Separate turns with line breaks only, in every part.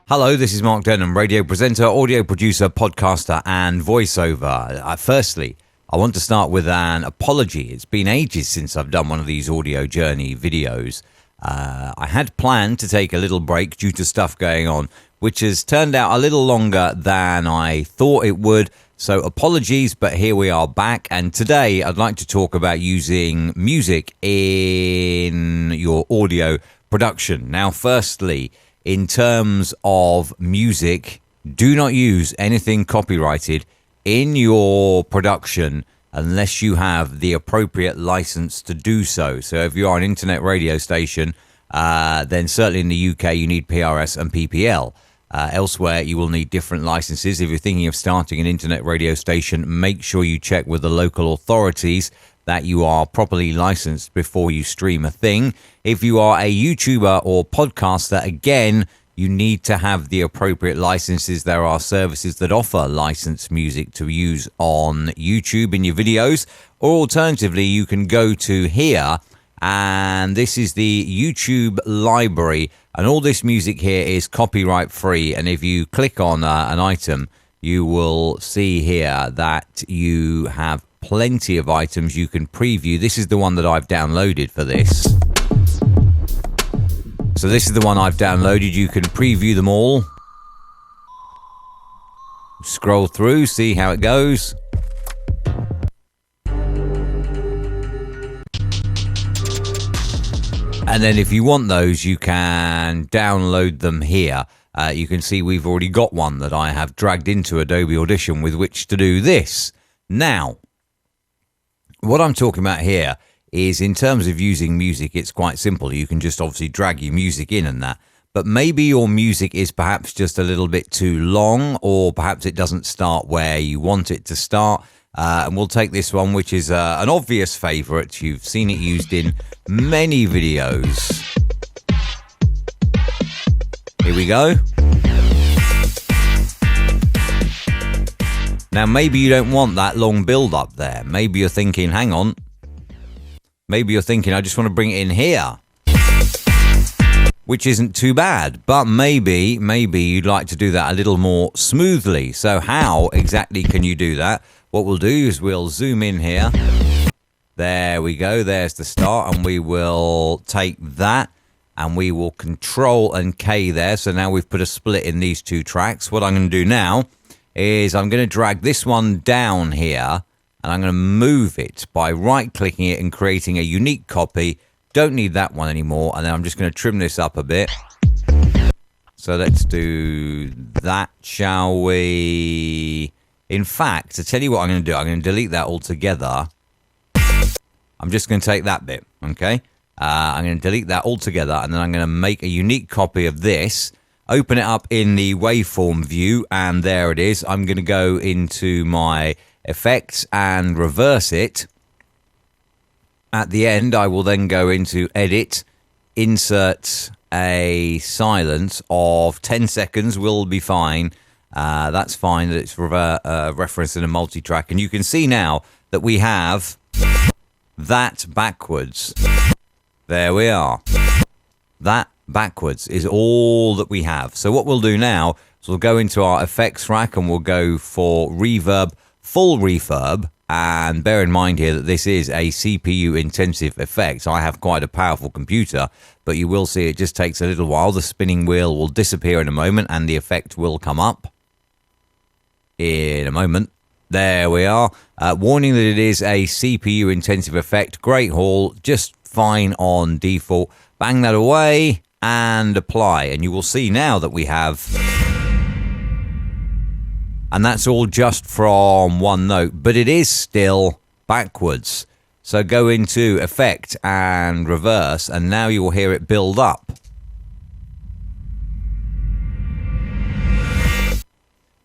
Hello, this is Mark Denham, radio presenter, audio producer, podcaster, and voiceover. Firstly, I want to start with an apology. It's been ages since I've done one of these audio journey videos. I had planned to take a little break due to stuff going on, which has turned out a little longer than I thought it would. So apologies, but here we are back. And today I'd like to talk about using music in your audio production. Now, firstly, in terms of music, do not use anything copyrighted in your production unless you have the appropriate license to do so. So if you are an internet radio station, then certainly in the UK you need PRS and PPL. Elsewhere, you will need different licenses. If you're thinking of starting an internet radio station, make sure you check with the local authorities that you are properly licensed before you stream a thing. If you are a YouTuber or podcaster, again, you need to have the appropriate licenses. There are services that offer licensed music to use on YouTube in your videos, or alternatively, you can go to here, and this is the YouTube library, and all this music here is copyright free. And if you click on an item, you will see here that you have plenty of items you can preview. This is the one that I've downloaded for this. So this is the one I've downloaded. You can preview them all. Scroll through, see how it goes. And then if you want those, you can download them here. You can see we've already got one that I have dragged into Adobe Audition with which to do this. Now, what I'm talking about here is in terms of using music, it's quite simple. You can just obviously drag your music in and that. But maybe your music is perhaps just a little bit too long, or perhaps it doesn't start where you want it to start. And we'll take this one, which is an obvious favourite. You've seen it used in many videos. Here we go. Now, maybe you don't want that long build up there. Maybe you're thinking, hang on. Maybe you're thinking, I just want to bring it in here, which isn't too bad. But maybe you'd like to do that a little more smoothly. So how exactly can you do that? What we'll do is we'll zoom in here. There we go. There's the start. And we will take that and we will Control and K there. So now we've put a split in these two tracks. What I'm going to do now is I'm going to drag this one down here, and I'm going to move it by right-clicking it and creating a unique copy. Don't need that one anymore, and then I'm just going to trim this up a bit. So let's do that, shall we? In fact, to tell you what I'm going to do, I'm going to delete that altogether. I'm just going to take that bit, okay? I'm going to delete that altogether, and then I'm going to make a unique copy of this. Open it up in the waveform view, and there it is. I'm going to go into my effects and reverse it. At the end, I will then go into edit, insert a silence of 10 seconds will be fine. That's fine that it's referenced in a multi-track. And you can see now that we have that backwards. There we are. That backwards is all that we have. So what we'll do now is we'll go into our effects rack and we'll go for reverb, full reverb. And bear in mind here that this is a CPU intensive effect. I have quite a powerful computer, but you will see it just takes a little while. The spinning wheel will disappear in a moment and the effect will come up in a moment. There we are. Warning that it is a CPU intensive effect. Great Hall, just fine on default. Bang that away and apply, and you will see now that we have, and that's all just from one note, but it is still backwards. So go into effect and reverse, and now you will hear it build up.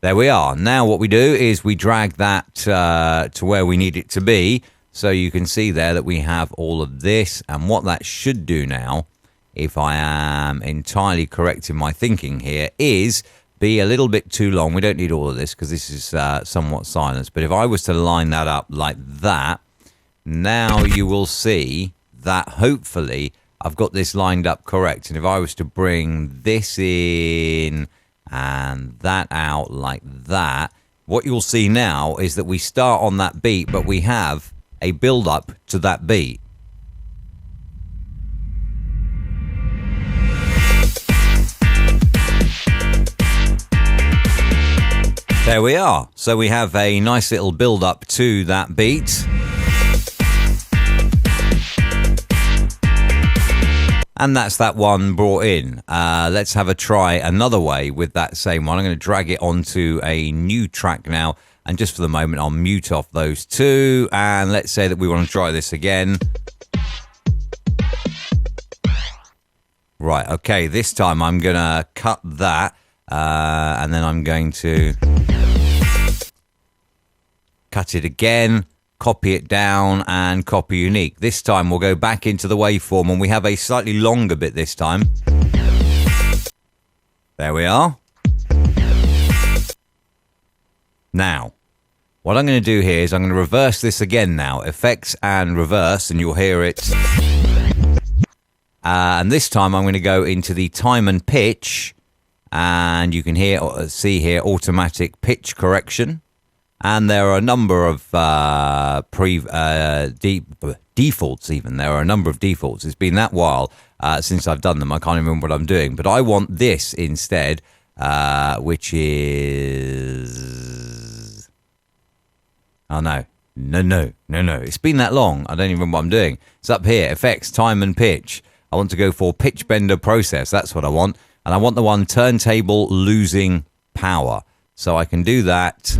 There we are. Now what we do is we drag that to where we need it to be. So you can see there that we have all of this, and what that should do now, if I am entirely correct in my thinking here, is be a little bit too long. We don't need all of this because this is somewhat silenced. But if I was to line that up like that, now you will see that hopefully I've got this lined up correct. And if I was to bring this in and that out like that. What you'll see now is that we start on that beat, but we have a build up to that beat. There we are. So we have a nice little build up to that beat. And that's that one brought in. Let's have a try another way with that same one. I'm going to drag it onto a new track now. And just for the moment, I'll mute off those two. And let's say that we want to try this again. Right, okay, this time I'm going to cut that. And then I'm going to cut it again. Copy it down and copy unique. This time we'll go back into the waveform and we have a slightly longer bit this time. There we are. Now, what I'm going to do here is I'm going to reverse this again now. Effects and reverse, and you'll hear it. And this time I'm going to go into the time and pitch. And you can see here automatic pitch correction. And there are a number of defaults even. There are a number of defaults. It's been that while since I've done them. I can't remember what I'm doing. But I want this instead, which is... Oh, no. No. It's been that long. I don't even remember what I'm doing. It's up here. Effects, time and pitch. I want to go for pitch bender process. That's what I want. And I want the one turntable losing power. So I can do that...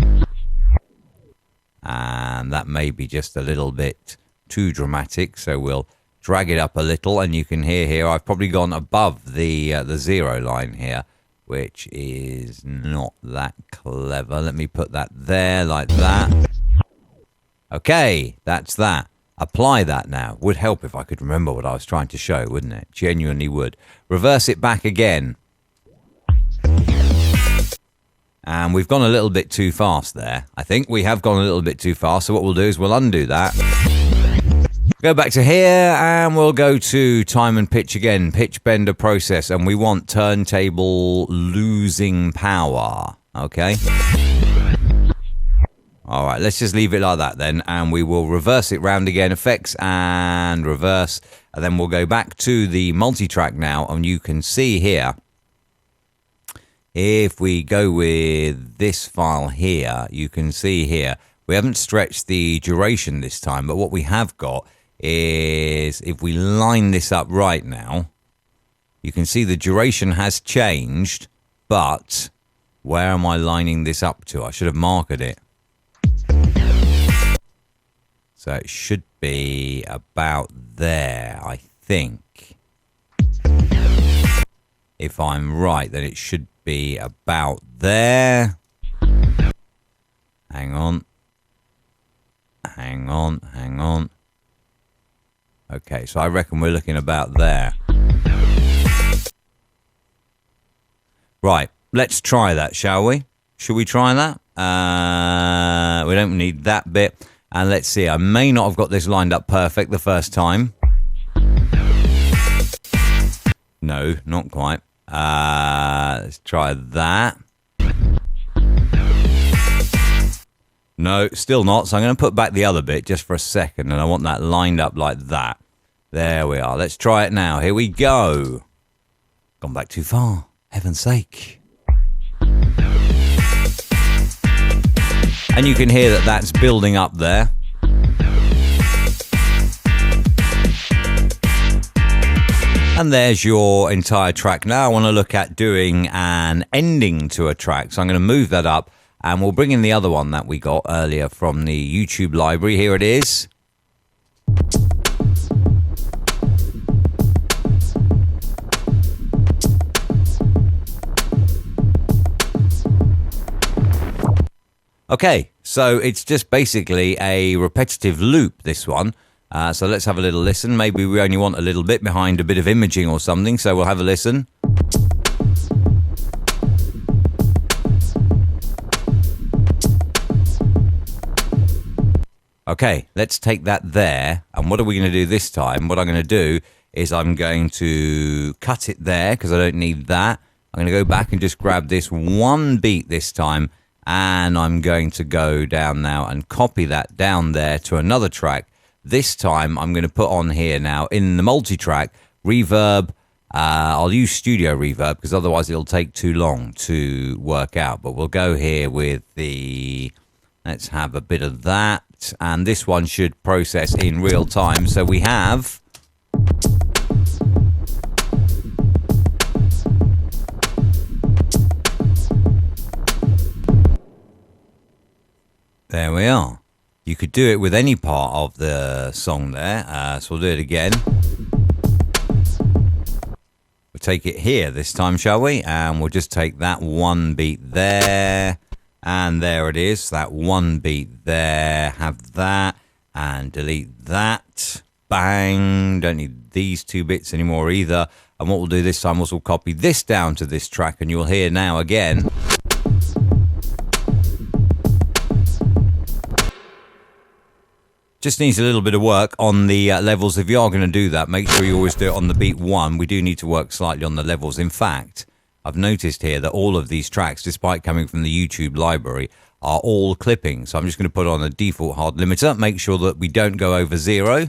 And that may be just a little bit too dramatic, so we'll drag it up a little, and you can hear here I've probably gone above the 0 line here, which is not that clever. Let me put that there like that. Okay, that's that. Apply that now. Would help if I could remember what I was trying to show, wouldn't it? Genuinely would. Reverse it back again. And we've gone a little bit too fast there. I think we have gone a little bit too fast. So what we'll do is we'll undo that. Go back to here and we'll go to time and pitch again. Pitch bender process. And we want turntable losing power. Okay. All right. Let's just leave it like that then. And we will reverse it round again. Effects and reverse. And then we'll go back to the multi-track now. And you can see here. If we go with this file here, you can see here, we haven't stretched the duration this time, but what we have got is, if we line this up right now, you can see the duration has changed, but where am I lining this up to? I should have marked it. So it should be about there, I think. If I'm right, then it should be about there. Hang on. Okay, so I reckon we're looking about there. Right, let's try that, shall we? Should we try that? We don't need that bit. And let's see, I may not have got this lined up perfect the first time. No, not quite. Let's try that. No, still not. So I'm going to put back the other bit just for a second. And I want that lined up like that. There we are. Let's try it now. Here we go. Gone back too far. Heaven's sake. And you can hear that that's building up there. And there's your entire track. Now I want to look at doing an ending to a track. So I'm going to move that up and we'll bring in the other one that we got earlier from the YouTube library. Here it is. Okay, so it's just basically a repetitive loop, this one. So let's have a little listen. Maybe we only want a little bit behind a bit of imaging or something, so we'll have a listen. Okay, let's take that there. And what are we going to do this time? What I'm going to do is I'm going to cut it there because I don't need that. I'm going to go back and just grab this one beat this time, and I'm going to go down now and copy that down there to another track. This time I'm going to put on here now in the multi-track reverb. I'll use studio reverb because otherwise it'll take too long to work out. But we'll go here with the, let's have a bit of that. And this one should process in real time. So we have, there we are. You could do it with any part of the song there. So we'll do it again. We'll take it here this time, shall we? And we'll just take that one beat there. And there it is, that one beat there. Have that and delete that. Bang. Don't need these two bits anymore either. And what we'll do this time is we'll copy this down to this track, and you'll hear now again. Just needs a little bit of work on the levels. If you are going to do that, make sure you always do it on the beat 1. We do need to work slightly on the levels. In fact, I've noticed here that all of these tracks, despite coming from the YouTube library, are all clipping. So I'm just going to put on a default hard limiter, make sure that we don't go over 0.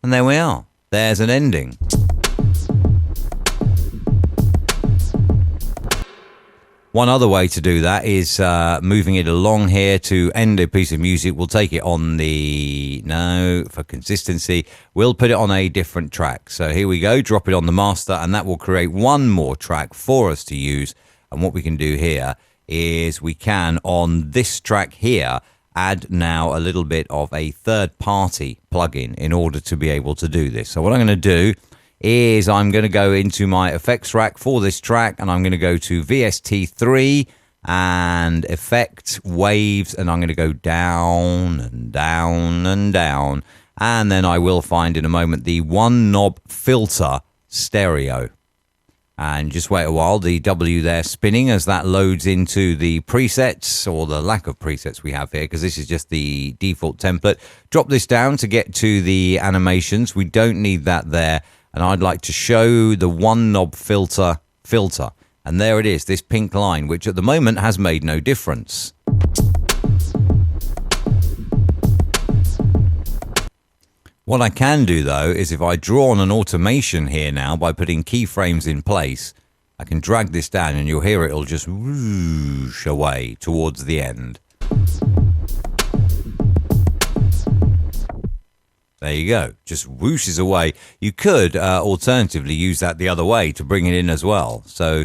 And there we are. There's an ending. One other way to do that is moving it along here to end a piece of music. We'll take it on the, no, for consistency, we'll put it on a different track. So here we go, drop it on the master, and that will create one more track for us to use. And what we can do here is we can, on this track here, add now a little bit of a third-party plugin in order to be able to do this. So what I'm going to do is I'm going to go into my effects rack for this track, and I'm going to go to VST3 and effect waves, and I'm going to go down and down and down, and then I will find in a moment the one knob filter stereo. And just wait a while, the W there spinning as that loads into the presets, or the lack of presets we have here, because this is just the default template. Drop this down to get to the animations. We don't need that there. And I'd like to show the one knob filter. And there it is, this pink line, which at the moment has made no difference. What I can do though is if I draw on an automation here now by putting keyframes in place, I can drag this down and you'll hear it'll just whoosh away towards the end. There you go, just whooshes away. You could alternatively use that the other way to bring it in as well. So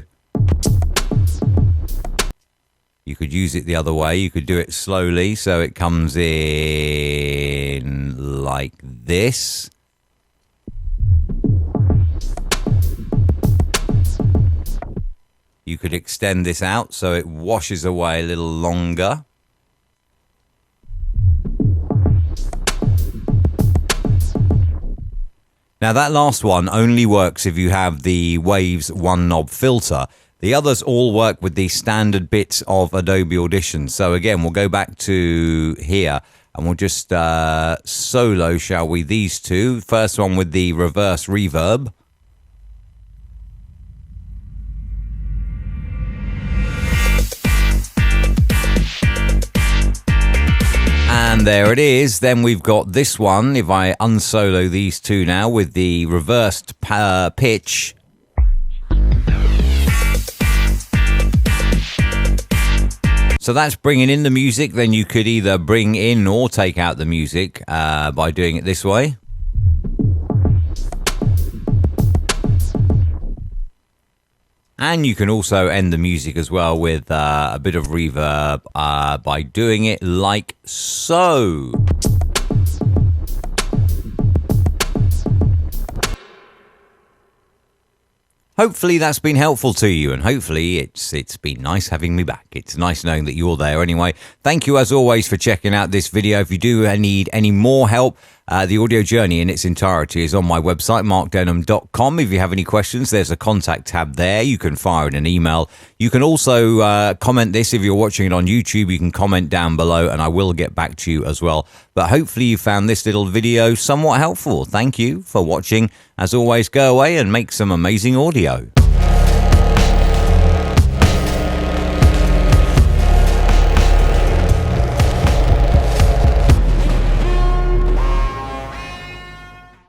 you could use it the other way. You could do it slowly so it comes in like this. You could extend this out so it washes away a little longer. Now that last one only works if you have the Waves one knob filter. The others all work with the standard bits of Adobe Audition. So again, we'll go back to here and we'll just solo, shall we, these two. First one with the reverse reverb. And there it is. Then we've got this one. If I unsolo these two now with the reversed pitch. So that's bringing in the music. Then you could either bring in or take out the music by doing it this way. And you can also end the music as well with a bit of reverb by doing it like so. Hopefully that's been helpful to you, and hopefully it's been nice having me back. It's nice knowing that you're there anyway. Thank you as always for checking out this video. If you do need any more help, The audio journey in its entirety is on my website, markdenham.com. If you have any questions, there's a contact tab there. You can fire in an email. You can also comment this. If you're watching it on YouTube, you can comment down below and I will get back to you as well. But hopefully you found this little video somewhat helpful. Thank you for watching. As always, go away and make some amazing audio.